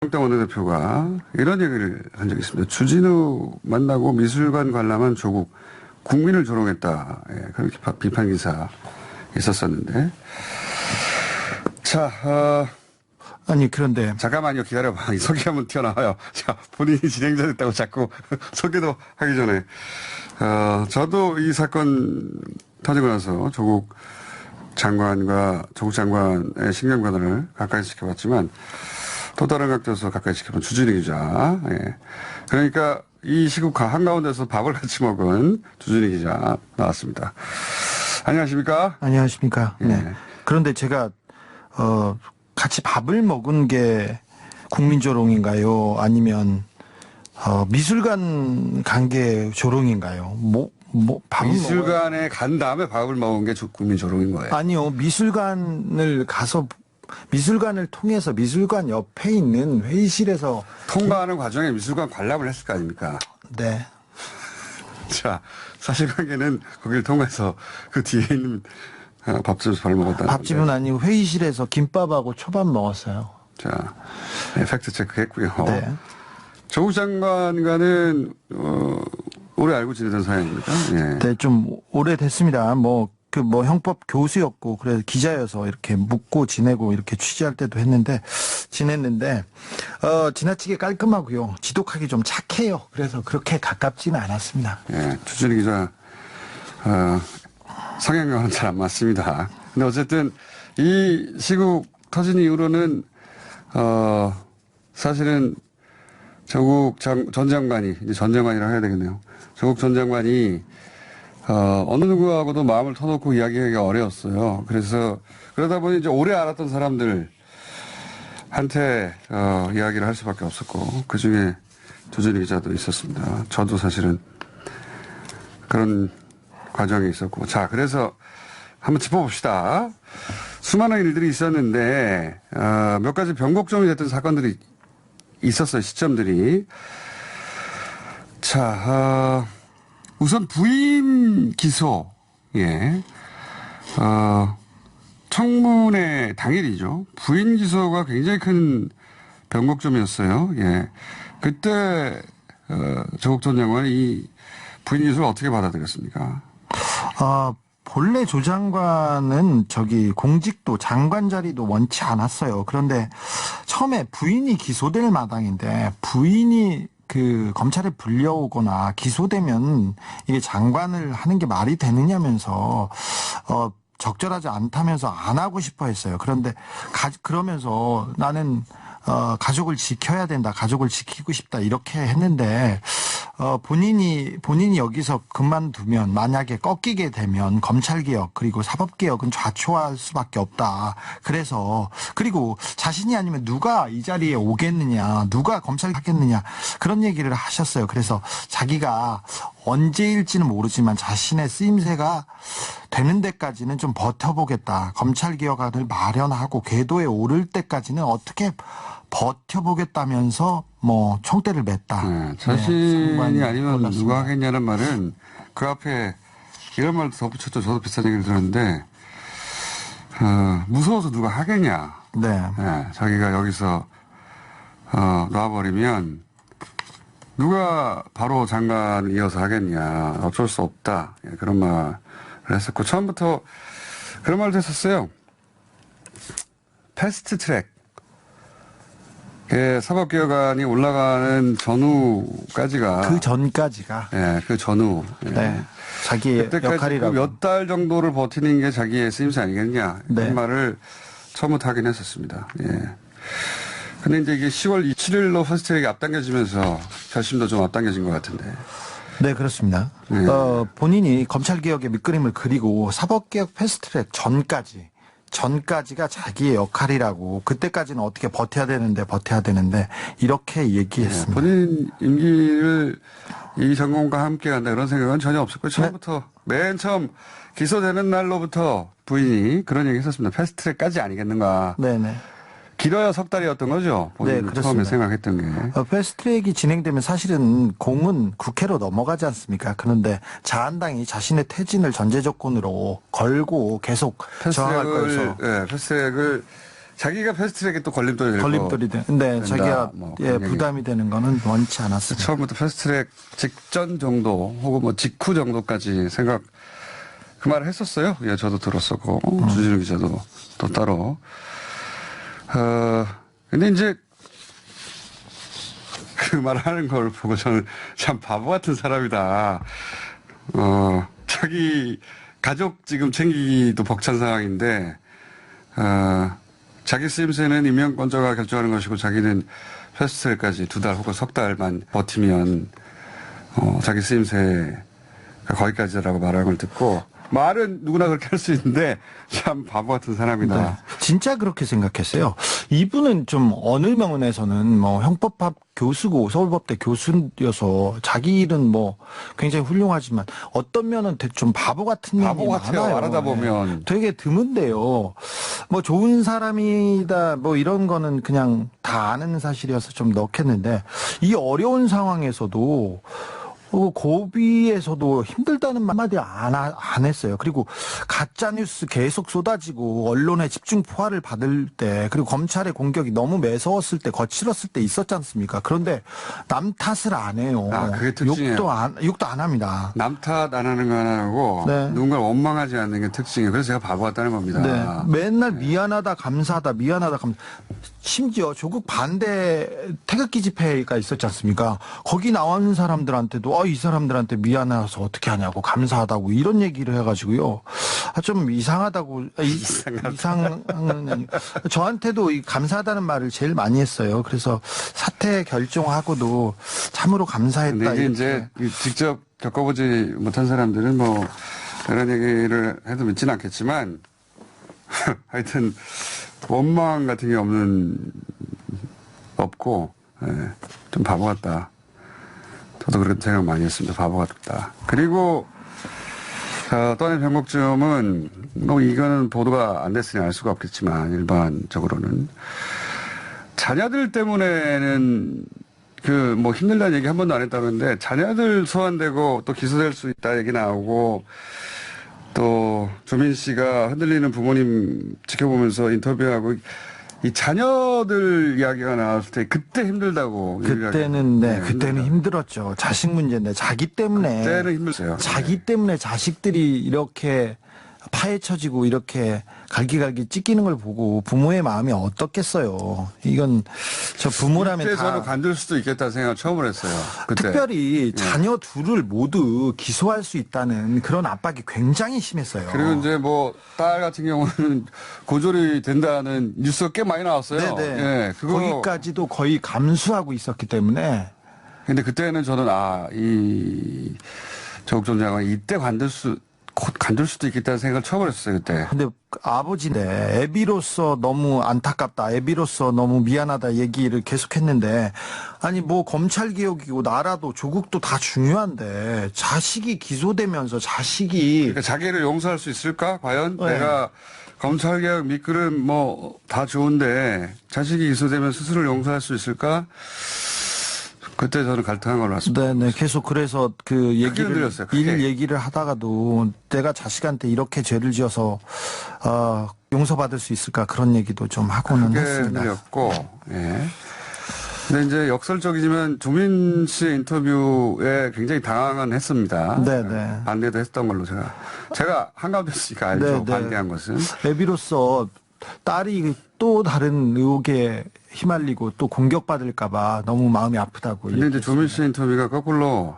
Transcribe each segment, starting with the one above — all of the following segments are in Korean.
정당 원내대표가 이런 얘기를 한 적이 있습니다. 주진우 만나고 미술관 관람한 조국 국민을 조롱했다. 예, 그렇게 비판 기사 있었었는데. 자, 아니 그런데 잠깐만요. 기다려봐. 이 소개 한번 튀어나와요. 자, 본인이 진행자 됐다고 자꾸 소개도 하기 전에. 저도 이 사건 터지고 나서 조국 장관의 신경관을 가까이 지켜봤지만 또 다른 각도에서 가까이 지켜본 주진우 기자. 예. 그러니까 이 시국 한가운데서 밥을 같이 먹은 주진우 기자 나왔습니다. 안녕하십니까? 안녕하십니까? 예. 네. 그런데 제가 같이 밥을 먹은 게 국민조롱인가요? 아니면 미술관 간 게 조롱인가요? 미술관에 간 다음에 밥을 먹은 게 국민 조롱인 거예요. 아니요. 미술관을 통해서 미술관 옆에 있는 회의실에서 통과하는 과정에 미술관 관람을 했을 거 아닙니까? 네. 자, 사실관계는 거기를 통해서 그 뒤에 있는 밥집에서 밥을 먹었다는 밥집은 건데. 아니고 회의실에서 김밥하고 초밥 먹었어요. 자, 네, 팩트 체크했고요. 네. 조국 장관과는 오래 알고 지내던 사이입니까? 예. 네, 좀 오래됐습니다. 형법 교수였고, 그래서 기자여서 이렇게 묻고 지내고 이렇게 취재할 때도 지냈는데, 지나치게 깔끔하고요. 지독하게 좀 착해요. 그래서 그렇게 가깝지는 않았습니다. 예, 주진우 기자, 성향과는 잘 안 맞습니다. 근데 어쨌든 이 시국 터진 이후로는, 사실은 조국 전 장관이, 이제 전 장관이라고 해야 되겠네요. 조국 전 장관이 어느 누구하고도 마음을 터놓고 이야기하기가 어려웠어요. 그러다 보니 이제 오래 알았던 사람들한테 이야기를 할 수밖에 없었고, 그 중에 주진우 기자도 있었습니다. 저도 사실은 그런 과정이 있었고. 자, 그래서 한번 짚어봅시다. 수많은 일들이 있었는데, 몇 가지 변곡점이 됐던 사건들이 있었어요. 시점들이. 자, 우선 부인 기소, 예. 청문회 당일이죠. 부인 기소가 굉장히 큰 변곡점이었어요. 예. 그때, 조국 전 장관이 이 부인 기소를 어떻게 받아들였습니까? 본래 조 장관은 공직도 장관 자리도 원치 않았어요. 그런데 처음에 부인이 기소될 마당인데 부인이 검찰에 불려오거나 기소되면 이게 장관을 하는 게 말이 되느냐면서 적절하지 않다면서 안 하고 싶어 했어요. 그런데 그러면서 나는 가족을 지켜야 된다. 가족을 지키고 싶다. 이렇게 했는데 본인이 여기서 그만두면 만약에 꺾이게 되면 검찰개혁 그리고 사법개혁은 좌초할 수밖에 없다. 그리고 자신이 아니면 누가 이 자리에 오겠느냐, 누가 검찰을 하겠느냐 그런 얘기를 하셨어요. 그래서 자기가 언제일지는 모르지만 자신의 쓰임새가 되는 데까지는 좀 버텨보겠다. 검찰개혁안을 마련하고 궤도에 오를 때까지는 어떻게 버텨보겠다면서 총대를 맸다. 네, 자신이 아니면 올랐습니다. 누가 하겠냐는 말은 그 앞에 이런 말도 덧붙였죠. 저도 비슷한 얘기를 들었는데 무서워서 누가 하겠냐. 네. 네, 자기가 여기서 놔버리면 누가 바로 장관을 이어서 하겠냐. 어쩔 수 없다. 예, 그런 말을 했었고 처음부터 그런 말도 했었어요. 패스트 트랙. 사법개혁안이 올라가는 전후까지가. 그 전까지가. 예, 그 전후. 예. 네. 자기의 역할이라고. 몇 달 정도를 버티는 게 자기의 쓰임새 아니겠냐. 네. 그런 말을 처음부터 하긴 했었습니다. 예. 근데 이제 이게 10월 7일로 패스트트랙이 앞당겨지면서 결심도 좀 앞당겨진 것 같은데. 네, 그렇습니다. 네. 본인이 검찰개혁의 밑그림을 그리고 사법개혁 패스트트랙 전까지가 자기의 역할이라고 그때까지는 어떻게 버텨야 되는데 이렇게 얘기했습니다. 네, 본인 임기를 이 전공과 함께 간다 이런 생각은 전혀 없었고 처음부터 맨 처음 기소되는 날로부터 부인이 그런 얘기 했었습니다. 패스트트랙까지 아니겠는가. 네네. 길어야 석 달이었던 거죠. 본인이 네, 처음에 생각했던 게. 패스트트랙이 진행되면 사실은 공은 국회로 넘어가지 않습니까? 그런데 자한당이 자신의 퇴진을 전제 조건으로 걸고 계속 저항할 거여서. 패스트트랙을 자기가 패스트트랙에 또 걸림돌이 되고 걸림돌이 돼. 근데 자기가 뭐 예, 그런 부담이 되는 거는 원치 않았습니다. 처음부터 패스트트랙 직전 정도 혹은 뭐 직후 정도까지 생각 그 말을 했었어요. 예, 저도 들었었고 주진우 기자도 또 따로. 근데 이제 그 말을 하는 걸 보고 저는 참 바보 같은 사람이다. 자기 가족 지금 챙기기도 벅찬 상황인데, 자기 쓰임새는 임명권자가 결정하는 것이고 자기는 패스트트랙까지 2달 혹은 석 달만 버티면, 자기 쓰임새가 거기까지라고 말하는 걸 듣고, 말은 누구나 그렇게 할 수 있는데 참 바보 같은 사람이다. 네, 진짜 그렇게 생각했어요. 이분은 좀 어느 면에서는 뭐 형법학 교수고 서울법대 교수여서 자기 일은 뭐 굉장히 훌륭하지만 어떤 면은 좀 바보 같은 면이 바보 같아요. 많아요. 말하다 보면. 네, 되게 드문데요. 뭐 좋은 사람이다 뭐 이런 거는 그냥 다 아는 사실이어서 좀 넣겠는데 이 어려운 상황에서도 고비에서도 힘들다는 한마디 안 했어요. 그리고 가짜뉴스 계속 쏟아지고 언론의 집중 포화를 받을 때 그리고 검찰의 공격이 너무 매서웠을 때 거칠었을 때 있었지 않습니까? 그런데 남 탓을 안 해요. 그게 특징이에요. 욕도 안 합니다. 남 탓 안 하는 거 하나고 네. 누군가를 원망하지 않는 게 특징이에요. 그래서 제가 바보 같다는 겁니다. 네. 맨날 미안하다, 감사하다, 미안하다, 심지어 조국 반대 태극기 집회가 있었지 않습니까? 거기 나온 사람들한테도 이 사람들한테 미안해서 어떻게 하냐고 감사하다고 이런 얘기를 해가지고요. 좀 이상하다고 이상한 저한테도 이 감사하다는 말을 제일 많이 했어요. 그래서 사퇴 결정하고도 참으로 감사했다. 근데 이게 이렇게. 이제 직접 겪어보지 못한 사람들은 뭐 이런 얘기를 해도 믿지는 않겠지만 하여튼 원망 같은 게 없고 좀 바보 같다. 저도 그런 생각 많이 했습니다. 바보 같다. 그리고 또 하나의 변곡점은 뭐 이거는 보도가 안 됐으니 알 수가 없겠지만 일반적으로는 자녀들 때문에는 그 뭐 힘들다는 얘기 한 번도 안 했다는데 자녀들 소환되고 또 기소될 수 있다 얘기 나오고 또 조민 씨가 흔들리는 부모님 지켜보면서 인터뷰하고 이 자녀들 이야기가 나왔을 때 그때 힘들다고. 그때는 힘들었죠. 자식 문제인데 자기 때문에. 그때는 힘들었어요. 자기 때문에 자식들이 이렇게 파헤쳐지고 이렇게 갈기갈기 찢기는 걸 보고 부모의 마음이 어떻겠어요. 이건 저 부모라면 그때 다. 저도 관둘 수도 있겠다는 생각을 처음으로 했어요. 그때. 특별히 자녀 둘을 모두 기소할 수 있다는 그런 압박이 굉장히 심했어요. 그리고 이제 뭐 딸 같은 경우는 고졸이 된다는 뉴스가 꽤 많이 나왔어요. 네네. 예, 거기까지도 거의 감수하고 있었기 때문에. 근데 그때는 저는 이 조국 전 장관이 이때 곧 관둘 수도 있겠다는 생각을 처음으로 했어요, 그때. 근데 아버지인데 애비로서 너무 안타깝다, 애비로서 너무 미안하다 얘기를 계속했는데 아니 뭐 검찰 개혁이고 나라도 조국도 다 중요한데 자식이 기소되면서 자식이 그러니까 자기를 용서할 수 있을까? 과연 네. 내가 검찰 개혁 밑그림 뭐 다 좋은데 자식이 기소되면 스스로를 용서할 수 있을까? 그때 저는 갈등한 걸로 봤습니다. 네, 계속 그래서 그 얘기를 흔들렸어요, 크게. 얘기를 하다가도 내가 자식한테 이렇게 죄를 지어서 용서받을 수 있을까 그런 얘기도 좀 하고는 크게 했습니다. 흔들렸고, 예. 근데 이제 역설적이지만 조민 씨의 인터뷰에 굉장히 당황은 했습니다. 네. 반대도 했던 걸로 제가 한가운데였으니까 알죠. 네. 반대한 것은. 애비로서 딸이 또 다른 의혹에 휘말리고 또 공격받을까봐 너무 마음이 아프다고. 근데 이제 조민 씨 인터뷰가 거꾸로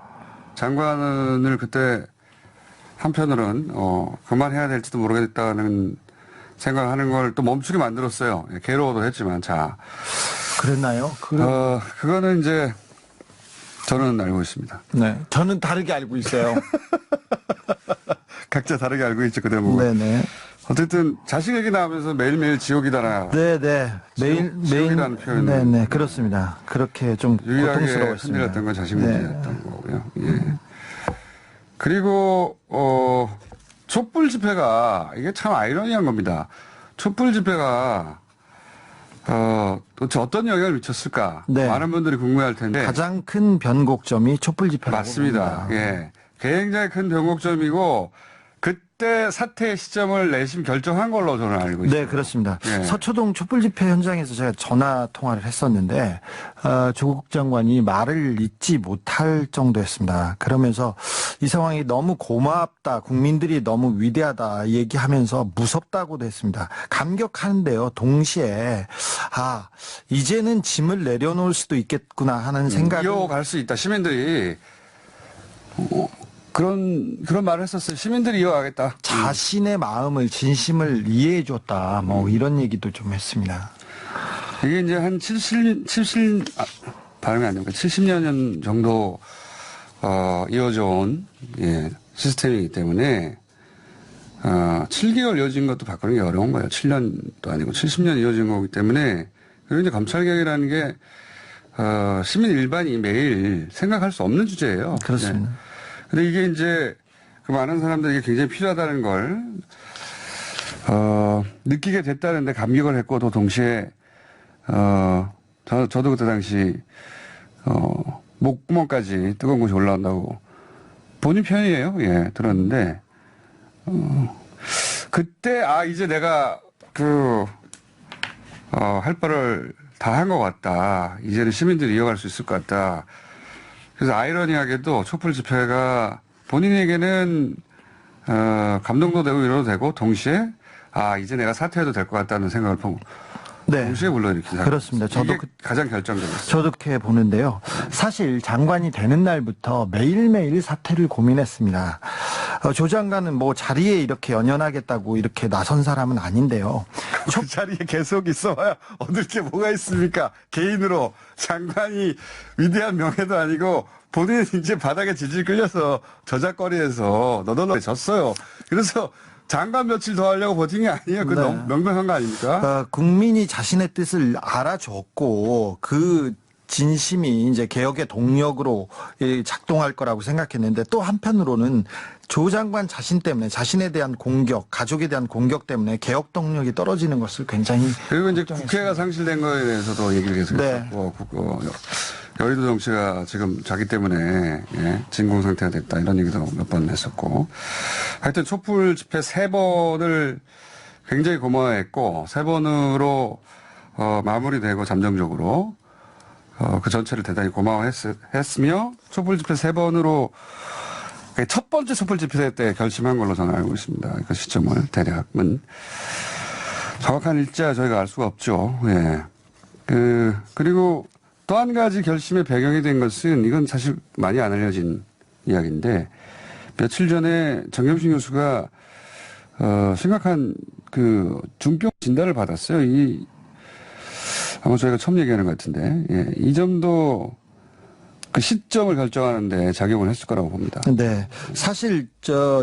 장관을 그때 한편으로는 그만해야 될지도 모르겠다는 생각하는 걸 또 멈추게 만들었어요. 예, 괴로워도 했지만 그랬나요? 그거는 이제 저는 알고 있습니다. 네, 저는 다르게 알고 있어요. 각자 다르게 알고 있죠, 그 대목은. 네네. 어쨌든 자식 얘기 나오면서 매일매일 지옥이다라. 네네. 지옥이라는 표현. 네네. 그렇습니다. 그렇게 좀 유일하게 고통스러웠습니다. 흔들렸던 건 자식 네. 문제였던 거고요. 예. 그리고 촛불 집회가 이게 참 아이러니한 겁니다. 촛불 집회가 도대체 어떤 영향을 미쳤을까? 네. 많은 분들이 궁금해할 텐데. 가장 큰 변곡점이 촛불 집회라고 맞습니다. 봅니다. 예. 굉장히 큰 변곡점이고 그때 그때 사퇴 시점을 내심 결정한 걸로 저는 알고 있어요. 네, 그렇습니다. 예. 서초동 촛불 집회 현장에서 제가 전화 통화를 했었는데 조국 장관이 말을 잇지 못할 정도였습니다. 그러면서 이 상황이 너무 고맙다, 국민들이 너무 위대하다 얘기하면서 무섭다고도 했습니다. 감격하는데요. 동시에 이제는 짐을 내려놓을 수도 있겠구나 하는 생각을 이어갈 수 있다. 시민들이 그런 말을 했었어요. 시민들이 이어가겠다. 자신의 마음을 진심을 이해해 줬다. 뭐 이런 얘기도 좀 했습니다. 이게 이제 한 70발음이 안 됩니까? 70년 정도 이어져 온 시스템이기 때문에 7개월 이어진 것도 바꾸는 게 어려운 거예요. 7년도 아니고 70년 이어진 거기 때문에 그리고 이제 검찰개혁이라는 게 시민 일반이 매일 생각할 수 없는 주제예요. 그렇습니다. 근데 이게 이제 그 많은 사람들에게 굉장히 필요하다는 걸 느끼게 됐다는데 감격을 했고 또 동시에 저도 그때 당시 목구멍까지 뜨거운 것이 올라온다고 본인 편이에요. 예, 들었는데 그때 이제 내가 할 바를 다 한 것 같다. 이제는 시민들이 이어갈 수 있을 것 같다. 그래서 아이러니하게도 촛불 집회가 본인에게는 감동도 되고 위로도 되고 동시에 이제 내가 사퇴해도 될 것 같다는 생각을 네. 동시에 불러일으킨 사람. 그렇습니다. 저도 가장 결정적이었어요. 저도 그렇게 보는데요. 사실 장관이 되는 날부터 매일매일 사퇴를 고민했습니다. 조 장관은 뭐 자리에 이렇게 연연하겠다고 이렇게 나선 사람은 아닌데요. 그 자리에 계속 있어봐야 얻을 게 뭐가 있습니까? 개인으로 장관이 위대한 명예도 아니고 본인은 이제 바닥에 질질 끌려서 저작거리에서 너덜너덜해졌어요. 그래서 장관 며칠 더 하려고 버틴 게 아니에요. 그 네. 너무 명백한 거 아닙니까? 국민이 자신의 뜻을 알아줬고 그 진심이 이제 개혁의 동력으로 작동할 거라고 생각했는데 또 한편으로는 조 장관 자신 때문에 자신에 대한 공격, 가족에 대한 공격 때문에 개혁 동력이 떨어지는 것을 굉장히 그리고 이제 걱정했습니다. 국회가 상실된 거에 대해서도 얘기를 계속 네. 했고 여의도 정치가 지금 자기 때문에 진공 상태가 됐다 이런 얘기도 몇 번 했었고 하여튼 촛불 집회 3번을 굉장히 고마워했고 3번으로 마무리되고 잠정적으로 그 전체를 대단히 고마워했으며 촛불 집회 3번으로 첫 번째 촛불 집회 때 결심한 걸로 저는 알고 있습니다. 그 시점을 대략은 정확한 일자 저희가 알 수가 없죠. 예. 그리고 또 한 가지 결심의 배경이 된 것은 이건 사실 많이 안 알려진 이야기인데 며칠 전에 정경심 교수가 심각한 중병 진단을 받았어요. 아마 저희가 처음 얘기하는 것 같은데 이 점도 그 시점을 결정하는데 작용을 했을 거라고 봅니다. 네. 사실,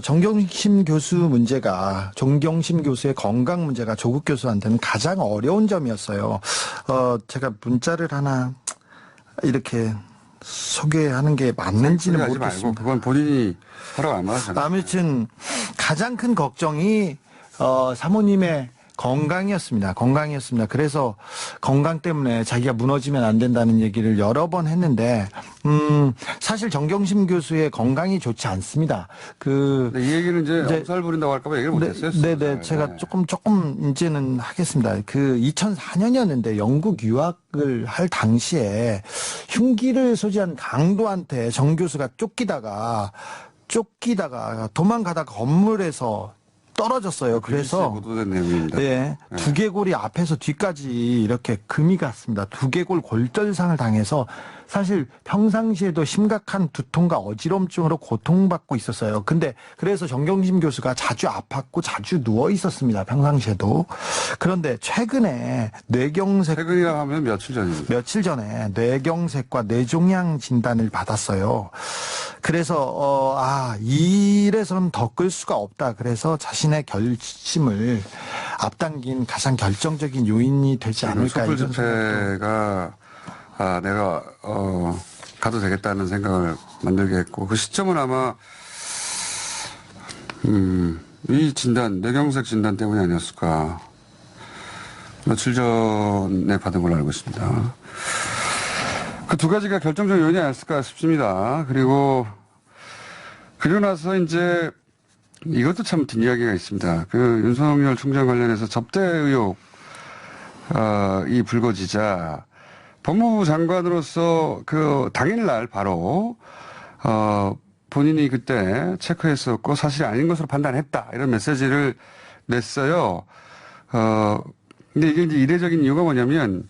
정경심 교수 문제가, 정경심 교수의 건강 문제가 조국 교수한테는 가장 어려운 점이었어요. 제가 문자를 하나 이렇게 소개하는 게 맞는지는 하지 모르겠습니다. 말고 그건 본인이 허락 안 받았잖아요. 아무튼, 가장 큰 걱정이, 사모님의 건강이었습니다. 그래서 건강 때문에 자기가 무너지면 안 된다는 얘기를 여러 번 했는데, 사실 정경심 교수의 건강이 좋지 않습니다. 근데 이 얘기는 이제 엄살 부린다고 할까봐 얘기를 못했어요. 네네. 제가 조금 이제는 하겠습니다. 2004년이었는데 영국 유학을 할 당시에 흉기를 소지한 강도한테 정 교수가 쫓기다가 도망가다가 건물에서 떨어졌어요. 그래서 보도된 내용입니다. 네, 두개골이 앞에서 뒤까지 이렇게 금이 갔습니다. 두개골 골절상을 당해서 사실 평상시에도 심각한 두통과 어지럼증으로 고통받고 있었어요. 근데 그래서 정경심 교수가 자주 아팠고 자주 누워 있었습니다. 평상시에도. 그런데 최근에 최근이라 하면 며칠 전에 뇌경색과 뇌종양 진단을 받았어요. 그래서 이래서는 더 끌 수가 없다. 그래서 자신의 결심을 앞당긴 가장 결정적인 요인이 되지 않을까. 촛불 집회가 내가 가도 되겠다는 생각을 만들게 했고 그 시점은 아마 이 진단 뇌경색 진단 때문이 아니었을까. 며칠 전에 받은 걸로 알고 있습니다. 그 두 가지가 결정적 요인이 아니었을까 싶습니다. 그리고 나서 이제 이것도 참 뒷이야기가 있습니다. 그 윤석열 총장 관련해서 접대 의혹, 이 불거지자 법무부 장관으로서 그 당일날 바로, 본인이 그때 체크했었고 사실이 아닌 것으로 판단했다. 이런 메시지를 냈어요. 근데 이게 이제 이례적인 이유가 뭐냐면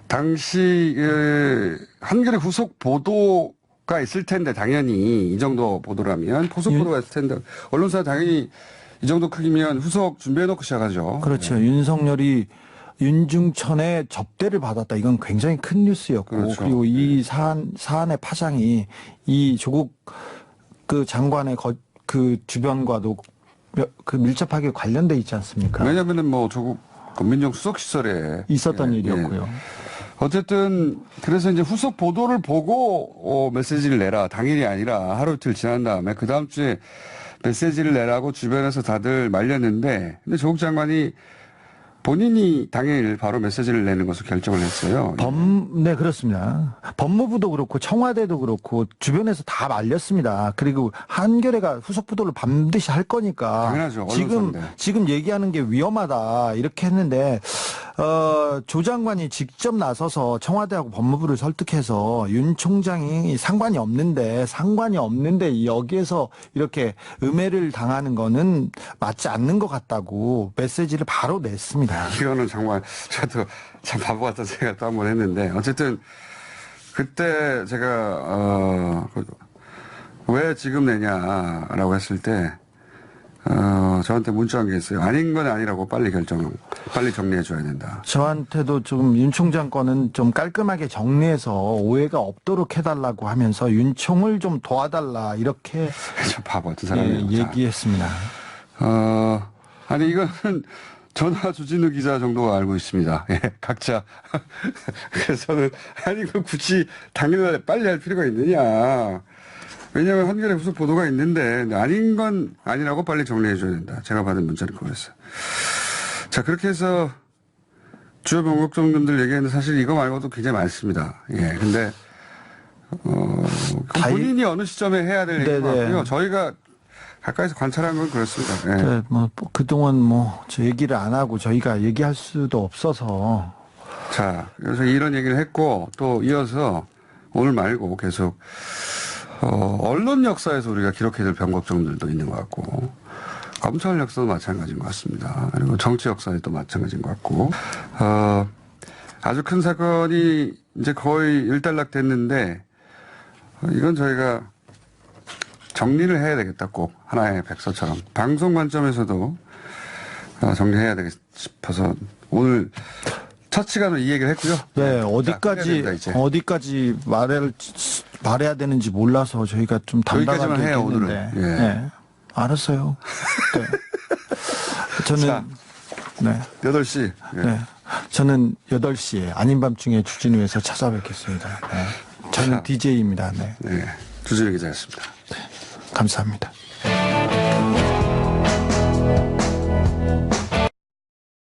당시 한겨레 후속 보도가 있을 텐데 당연히 이 정도 보도라면 포속 보도가 있을 텐데 언론사 당연히 이 정도 크기면 후속 준비해놓고 시작하죠. 그렇죠. 윤석열이 윤중천의 접대를 받았다. 이건 굉장히 큰 뉴스였고 그렇죠. 그리고 이 사안의 파장이 이 조국 그 장관의 그 주변과도 그 밀접하게 관련돼 있지 않습니까? 왜냐면은 뭐 조국 민정 수석 시절에 있었던 예, 일이었고요. 어쨌든 그래서 이제 후속 보도를 보고 메시지를 내라. 당일이 아니라 하루 이틀 지난 다음에 그 다음 주에 메시지를 내라고 주변에서 다들 말렸는데 근데 조국 장관이 본인이 당일 바로 메시지를 내는 것을 결정을 했어요. 네, 그렇습니다. 법무부도 그렇고 청와대도 그렇고 주변에서 다 말렸습니다. 그리고 한겨레가 후속 보도를 반드시 할 거니까 당연하죠. 언론사인데. 지금 얘기하는 게 위험하다 이렇게 했는데 조 장관이 직접 나서서 청와대하고 법무부를 설득해서 윤 총장이 상관이 없는데 여기에서 이렇게 음해를 당하는 거는 맞지 않는 것 같다고 메시지를 바로 냈습니다. 이거는 정말 저도 참 바보 같은 생각을 또 한 번 했는데 어쨌든 그때 제가 왜 지금 내냐라고 했을 때 저한테 문자 한 게 있어요. 아닌 건 아니라고 빨리 정리해 줘야 된다. 저한테도 좀 윤 총장 거는 좀 깔끔하게 정리해서 오해가 없도록 해달라고 하면서 윤총을 좀 도와달라 이렇게 저 바보 같은 사람이에요. 얘기했습니다. 아니 이거는 전화 주진우 기자 정도가 알고 있습니다. 예, 각자. 그래서는 아니 그 굳이 당일날 빨리 할 필요가 있느냐. 왜냐하면 한겨레 후속 보도가 있는데 아닌 건 아니라고 빨리 정리해 줘야 된다. 제가 받은 문자는 그거였어요. 자 그렇게 해서 주요 변곡점들 얘기했는데 사실 이거 말고도 굉장히 많습니다. 예, 근데 본인이 어느 시점에 해야 될 얘기인 것 같고요. 저희가 가까이서 관찰한 건 그렇습니다. 예. 네, 그동안 저 얘기를 안 하고 저희가 얘기할 수도 없어서. 자, 그래서 이런 얘기를 했고 또 이어서 오늘 말고 계속 언론 역사에서 우리가 기록해야 될 변곡점들도 있는 것 같고 검찰 역사도 마찬가지인 것 같습니다. 그리고 정치 역사에도 마찬가지인 것 같고 아주 큰 사건이 이제 거의 일단락 됐는데 이건 저희가 정리를 해야 되겠다. 꼭 하나의 백서처럼 방송 관점에서도 정리해야 되겠 싶어서 오늘 첫 시간으로 이 얘기를 했고요. 네, 자, 어디까지 말해야 되는지 몰라서 저희가 좀 여기까지만 담당하게 해요, 했는데. 오늘은. 예. 네, 알았어요. 네. 저는 자, 네. 8시. 예. 네. 저는 8시에 아닌 밤중에 주진우에서 찾아뵙겠습니다. 네. 저는 자. DJ입니다. 네. 네. 주진우 기자였습니다. 감사합니다.